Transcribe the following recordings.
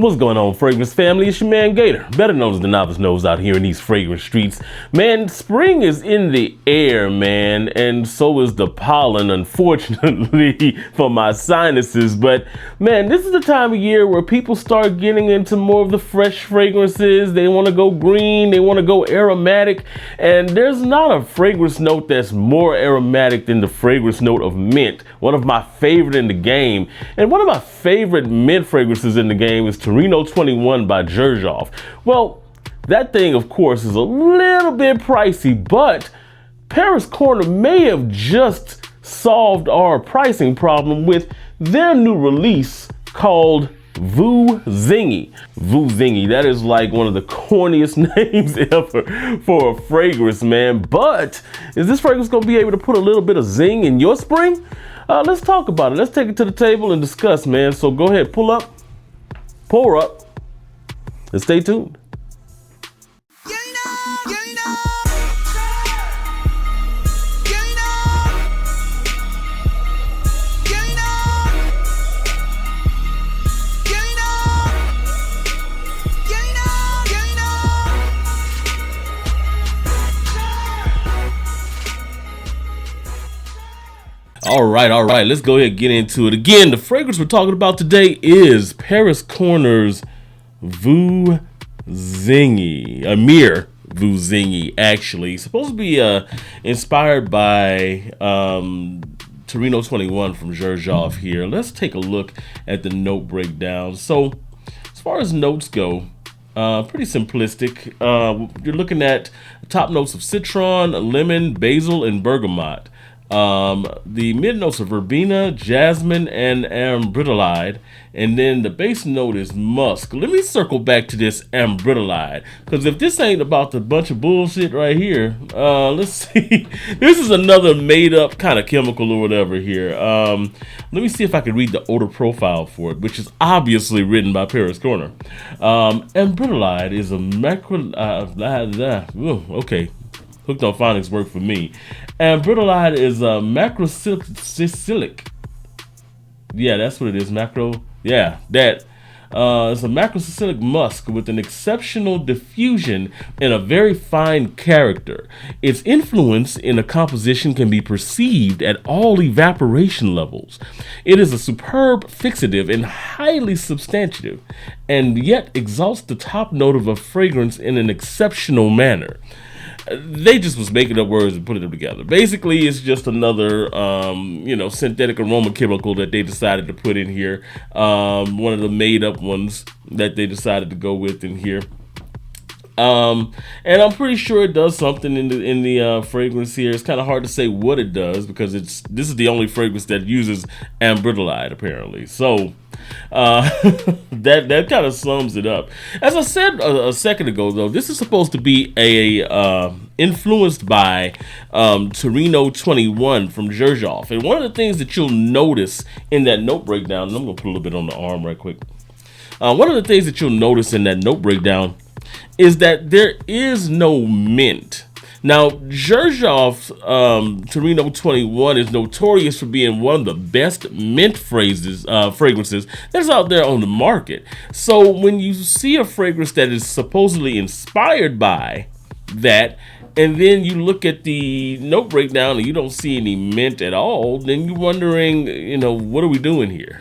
What's going on, fragrance family? It's your man Gator, better known as the Novice Nose out here in these fragrance streets. Man, spring is in the air, man, and so is the pollen, unfortunately, for my sinuses. But man, this is the time of year where people start getting into more of the fresh fragrances. They want to go green, they want to go aromatic, and there's not a fragrance note that's more aromatic than the fragrance note of mint, one of my favorite in the game. And one of my favorite mint fragrances in the game is Torino 21 by Xerjoff. Well, that thing, of course, is a little bit pricey, but Paris Corner may have just solved our pricing problem with their new release called Voux Zingy. Voux Zingy, that is like one of the corniest names ever for a fragrance, man. But is this fragrance gonna be able to put a little bit of zing in your spring? Let's talk about it. Let's take it to the table and discuss, man. So go ahead, pull up, pour up, and stay tuned. All right, let's go ahead and get into it. Again, the fragrance we're talking about today is Paris Corner's Voux Zingy. Emir Voux Zingy, actually. Supposed to be inspired by Torino 21 from Xerjoff here. Let's take a look at the note breakdown. So, as far as notes go, pretty simplistic. You're looking at top notes of citron, lemon, basil, and bergamot. The mid notes are verbena, jasmine, and ambrodelide, and then the base note is musk. Let me circle back to this ambrodelide, because if this ain't about the bunch of bullshit right here, let's see. This is another made up kind of chemical or whatever here. Let me see if I can read the odor profile for it, which is obviously written by Paris Corner. Ambrodelide is a okay. Hooked on phonics work for me. Ambrodelide is a macrocyclic. Yeah, that's what it is. It's a macrocyclic musk with an exceptional diffusion and a very fine character. Its influence in a composition can be perceived at all evaporation levels. It is a superb fixative and highly substantive, and yet exalts the top note of a fragrance in an exceptional manner. They just was making up words and putting them together. Basically, it's just another, synthetic aroma chemical that they decided to put in here. One of the made up ones that they decided to go with in here. And I'm pretty sure it does something in the fragrance here. It's kind of hard to say what it does because this is the only fragrance that uses ambrodelide apparently. So that kind of sums it up. As I said a second ago, though, this is supposed to be influenced by Torino 21 from Xerjoff. And one of the things that you'll notice in that note breakdown, and I'm gonna put a little bit on the arm right quick. One of the things that you'll notice in that note breakdown is that there is no mint. Now, Xerjoff's Torino 21 is notorious for being one of the best mint fragrances that's out there on the market. So when you see a fragrance that is supposedly inspired by that, and then you look at the note breakdown and you don't see any mint at all, then you're wondering, what are we doing here?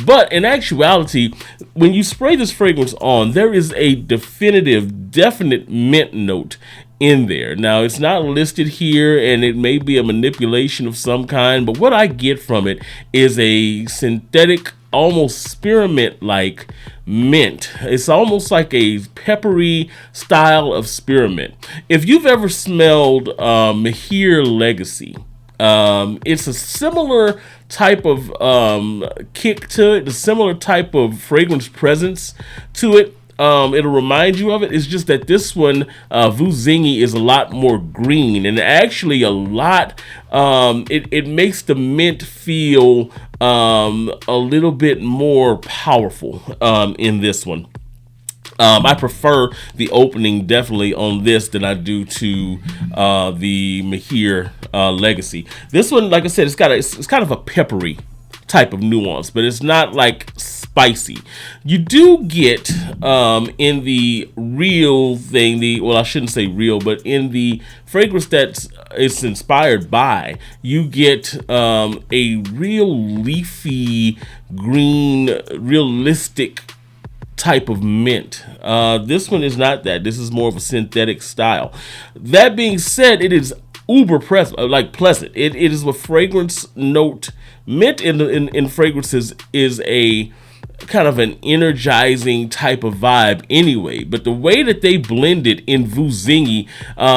But in actuality, when you spray this fragrance on, there is a definite mint note in there. Now, it's not listed here, and it may be a manipulation of some kind, but what I get from it is a synthetic, almost spearmint-like mint. It's almost like a peppery style of spearmint. If you've ever smelled Emir Legacy, it's a similar type of kick to it, a similar type of fragrance presence to it. It'll remind you of it. It's just that this one, Voux Zingy, is a lot more green, and actually a lot. It makes the mint feel a little bit more powerful in this one. I prefer the opening definitely on this than I do to the Emir Legacy. This one, like I said, it's kind of a peppery type of nuance, but it's not like spicy. You do get in the real thing, well, I shouldn't say real, but in the fragrance that it's inspired by, you get a real leafy green, realistic type of mint. This one is not that. This is more of a synthetic style. That being said, it is uber pleasant. It is a fragrance note. Mint in fragrances is a kind of an energizing type of vibe anyway, but the way that they blend it in Voux Zingy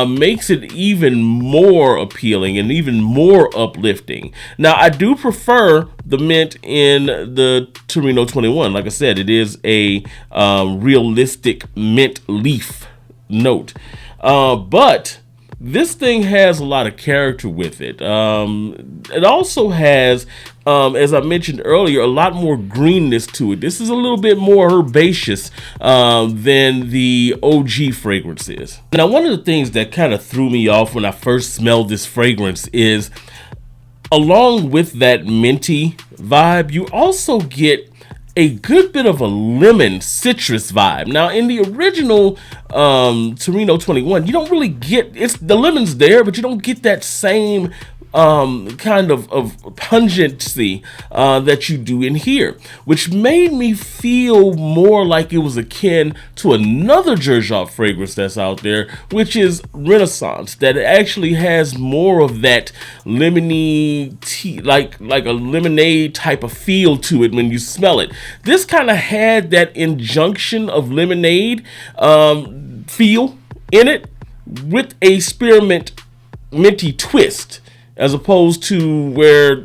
makes it even more appealing and even more uplifting. Now, I do prefer the mint in the Torino 21. Like I said, it is a realistic mint leaf note, but this thing has a lot of character with it. It also has, as I mentioned earlier, a lot more greenness to it. This is a little bit more herbaceous than the OG fragrance is. Now, one of the things that kind of threw me off when I first smelled this fragrance is, along with that minty vibe, you also get a good bit of a lemon citrus vibe. Now, in the original Torino 21, you don't really get, the lemon's there, but you don't get that same kind of pungency that you do in here, which made me feel more like it was akin to another Xerjoff fragrance that's out there, which is Renaissance, that actually has more of that lemony tea, like a lemonade type of feel to it when you smell it. This kind of had that injunction of lemonade feel in it with a spearmint minty twist, as opposed to where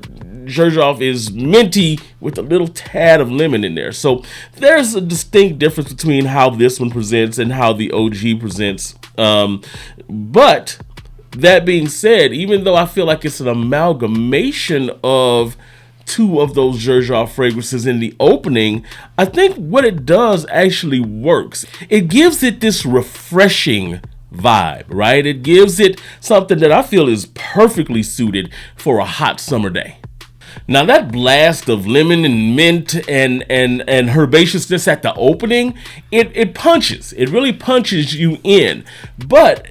Xerjoff is minty with a little tad of lemon in there. So there's a distinct difference between how this one presents and how the OG presents. But that being said, even though I feel like it's an amalgamation of two of those Xerjoff fragrances in the opening, I think what it does actually works. It gives it this refreshing vibe, right? It gives it something that I feel is perfectly suited for a hot summer day. Now, that blast of lemon and mint and herbaceousness at the opening, it punches. It really punches you in. But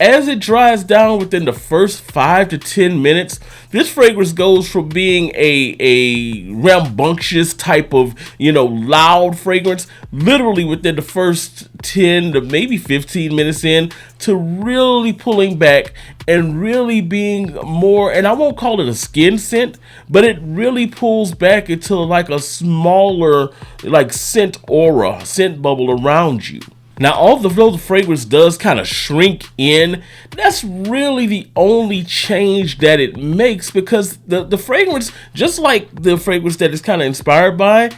as it dries down within the first 5 to 10 minutes, this fragrance goes from being a rambunctious type of, loud fragrance, literally within the first 10 to maybe 15 minutes in, to really pulling back and really being more, and I won't call it a skin scent, but it really pulls back into like a smaller, like scent aura, scent bubble around you. Now, although the fragrance does kind of shrink in, that's really the only change that it makes, because the fragrance, just like the fragrance that it's kind of inspired by,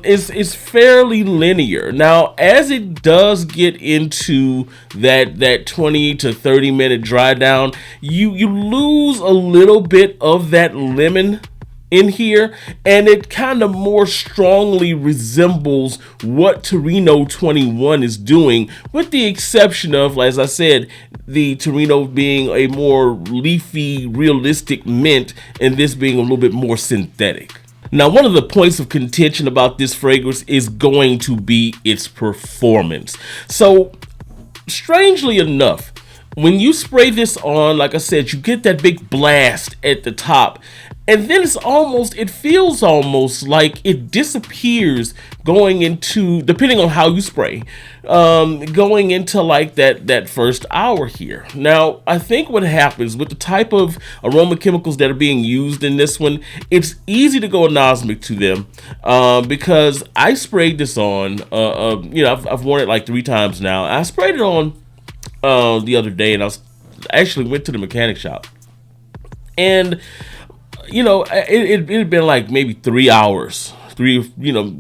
is fairly linear. Now, as it does get into that 20 to 30 minute dry down, you lose a little bit of that lemon in here, and it kind of more strongly resembles what Torino 21 is doing, with the exception of, as I said, the Torino being a more leafy, realistic mint, and this being a little bit more synthetic. Now, one of the points of contention about this fragrance is going to be its performance. So, strangely enough, when you spray this on, like I said, you get that big blast at the top, and then it feels almost like it disappears going into, depending on how you spray, going into like that first hour here. Now, I think what happens with the type of aroma chemicals that are being used in this one, it's easy to go anosmic to them, because I sprayed this on, I've worn it like 3 times now. I sprayed it on the other day, and I actually went to the mechanic shop, and it had been like maybe 3 hours,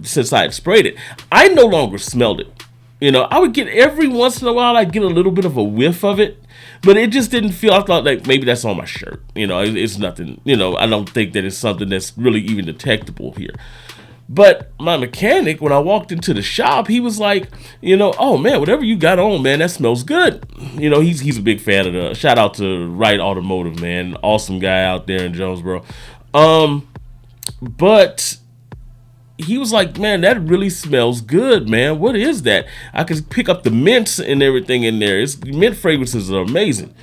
since I had sprayed it. I no longer smelled it. I would get, every once in a while, I'd get a little bit of a whiff of it, but it just didn't feel, I thought like maybe that's on my shirt. It's nothing, I don't think that it's something that's really even detectable here. But my mechanic, when I walked into the shop, he was like, oh man, whatever you got on, man, that smells good. He's a big fan of the, shout out to Wright Automotive, man. Awesome guy out there in Jonesboro. but he was like, man, that really smells good, man. What is that? I could pick up the mints and everything in there. Mint fragrances are amazing.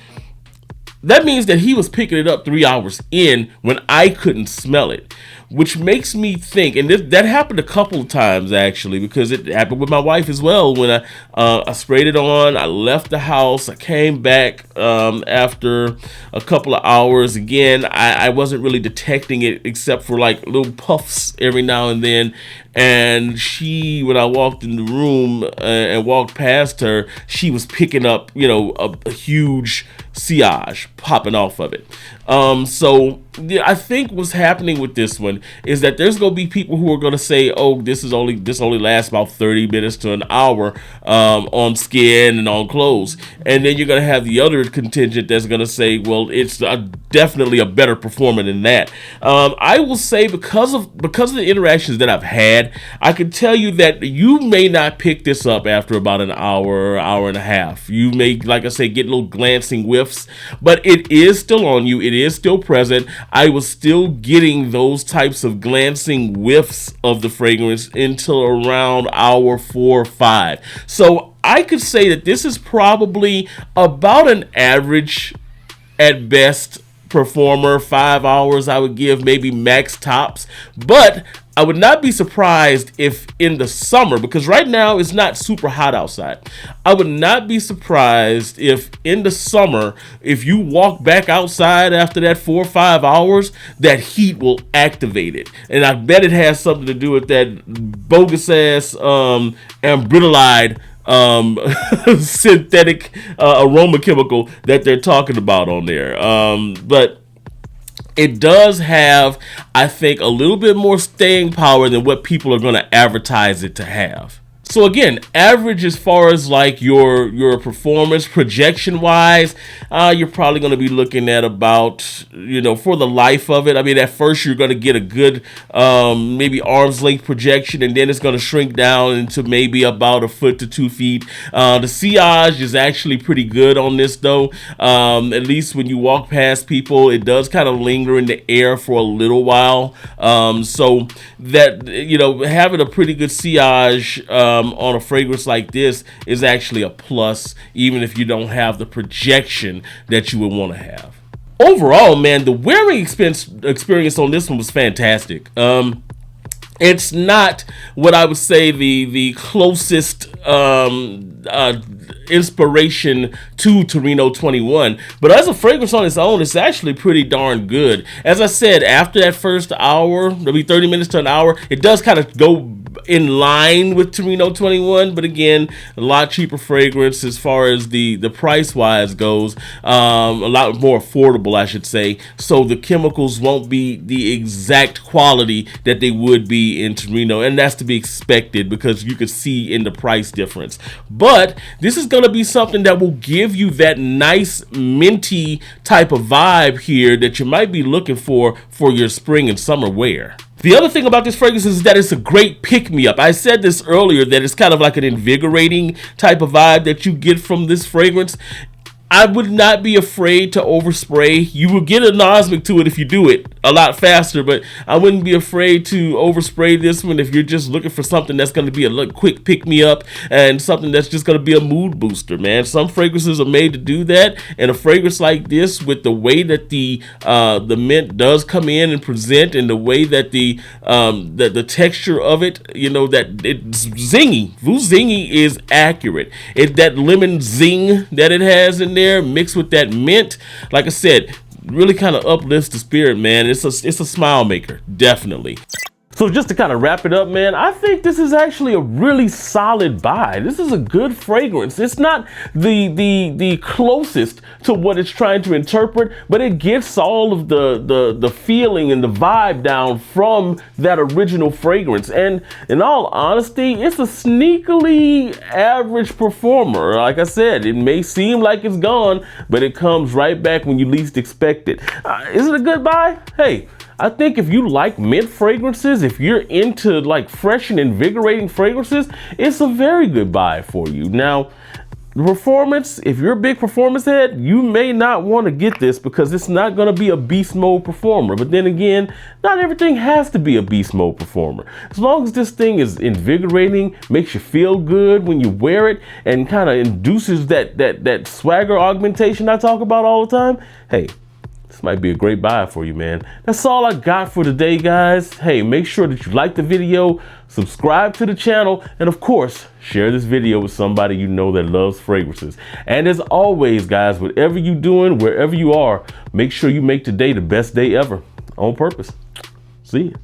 That means that he was picking it up 3 hours in when I couldn't smell it, which makes me think, and that happened a couple of times actually, because it happened with my wife as well. When I sprayed it on, I left the house, I came back after a couple of hours. Again, I wasn't really detecting it except for like little puffs every now and then. And she, when I walked in the room and walked past her, she was picking up, a huge sillage popping off of it. So I think what's happening with this one is that there's going to be people who are going to say, oh, this only lasts about 30 minutes to an hour on skin and on clothes. And then you're going to have the other contingent that's going to say, well, it's definitely a better performer than that. I will say because of the interactions that I've had, I can tell you that you may not pick this up after about an hour and a half. You may, like I say, get little glancing whiffs, but it is still on you. It is still present. I was still getting those types of glancing whiffs of the fragrance until around hour 4 or 5. So I could say that this is probably about an average at best performer. 5 hours I would give, maybe max tops, but I would not be surprised if in the summer, because right now it's not super hot outside, I would not be surprised if in the summer, if you walk back outside after that 4 or 5 hours, that heat will activate it. And I bet it has something to do with that bogus ass ambridolide synthetic aroma chemical that they're talking about on there. But it does have, I think, a little bit more staying power than what people are going to advertise it to have. So again, average as far as like your performance projection wise, you're probably going to be looking at about, for the life of it. I mean, at first you're going to get a good maybe arm's length projection, and then it's going to shrink down into maybe about 1 foot to 2 feet. The sillage is actually pretty good on this though. At least when you walk past people, it does kind of linger in the air for a little while. So that, having a pretty good sillage on a fragrance like this is actually a plus, even if you don't have the projection that you would want to have. Overall, man, the wearing experience on this one was fantastic. It's not what I would say the closest inspiration to Torino 21, but as a fragrance on its own, it's actually pretty darn good. As I said, after that first hour, maybe 30 minutes to an hour, it does kind of go in line with Torino 21, but again, a lot cheaper fragrance as far as the price wise goes, a lot more affordable, I should say. So the chemicals won't be the exact quality that they would be in Torino, and that's to be expected because you could see in the price difference. But this is going to be something that will give you that nice minty type of vibe here that you might be looking for your spring and summer wear. The other thing about this fragrance is that it's a great pick-me-up. I said this earlier, that it's kind of like an invigorating type of vibe that you get from this fragrance. I would not be afraid to overspray. You will get a nosmic to it if you do it a lot faster, but I wouldn't be afraid to overspray this one if you're just looking for something that's going to be a quick pick-me-up and something that's just going to be a mood booster, man. Some fragrances are made to do that, and a fragrance like this, with the way that the mint does come in and present, and the way that the texture of it, that it's zingy. Voux Zingy is accurate. That lemon zing that it has in there mixed with that mint, like I said, really kind of uplifts the spirit, man. It's a smile maker, definitely. So just to kind of wrap it up, man, I think this is actually a really solid buy. This is a good fragrance. It's not the closest to what it's trying to interpret, but it gets all of the feeling and the vibe down from that original fragrance. And in all honesty, it's a sneakily average performer. Like I said, it may seem like it's gone, but it comes right back when you least expect it. Is it a good buy? Hey, I think if you like mint fragrances, if you're into like fresh and invigorating fragrances, it's a very good buy for you. Now, The performance, if you're a big performance head, you may not want to get this because it's not going to be a beast mode performer. But then again, not everything has to be a beast mode performer. As long as this thing is invigorating, makes you feel good when you wear it, and kind of induces that swagger augmentation I talk about all the time, hey, this might be a great buy for you, man. That's all I got for today, guys. Hey, make sure that you like the video, subscribe to the channel, and of course, share this video with somebody you know that loves fragrances. And as always, guys, whatever you're doing, wherever you are, make sure you make today the best day ever on purpose. See ya.